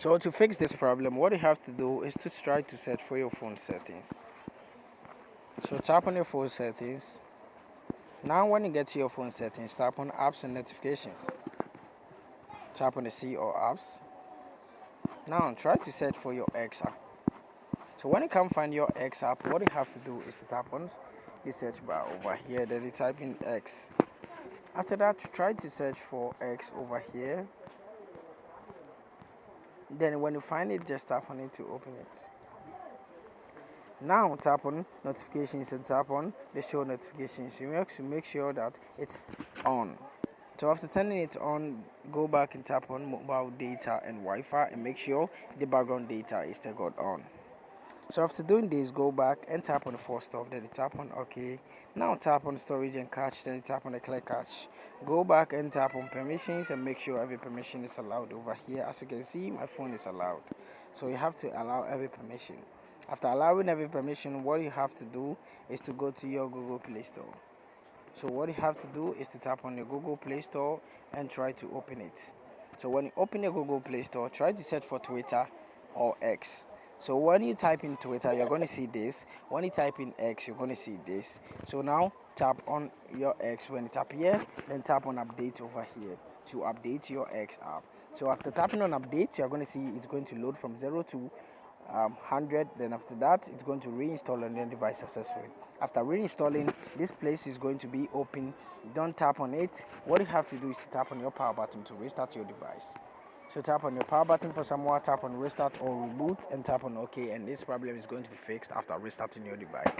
So to fix this problem, what you have to do is to try to search for your phone settings. So tap on your phone settings. Now when you get to your phone settings, tap on apps and notifications. Tap on the C or apps. Now try to search for your X app. So when you can't find your X app, what you have to do is to tap on the search bar over here, then you type in X. After that, try to search for X over here. Then when you find it, just tap on it to open it. Now tap on notifications and tap on the show notifications. You have to make sure that it's on. So after turning it on, go back and tap on mobile data and Wi-Fi and make sure the background data is still got on. So after doing this, go back and tap on the force stop, then you tap on OK. Now tap on storage and cache, then you tap on the clear cache. Go back and tap on permissions and make sure every permission is allowed over here. As you can see, my phone is allowed. So you have to allow every permission. After allowing every permission, what you have to do is to go to your Google Play Store. So what you have to do is to tap on your Google Play Store and try to open it. So when you open your Google Play Store, try to search for Twitter or X. So when you type in Twitter, you're going to see this. When you type in X, you're going to see this. So now tap on your X. When you tap here, then tap on update over here to update your X app. So after tapping on update, you're going to see it's going to load from 0 to 100. Then after that, it's going to reinstall on your device successfully. After reinstalling, this place is going to be open. Don't tap on it. What you have to do is to tap on your power button to restart your device. So tap on your power button for some more, tap on restart or reboot and tap on OK, and this problem is going to be fixed after restarting your device.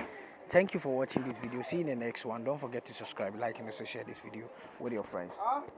Thank you for watching this video. See you in the next one. Don't forget to subscribe, like and also share this video with your friends.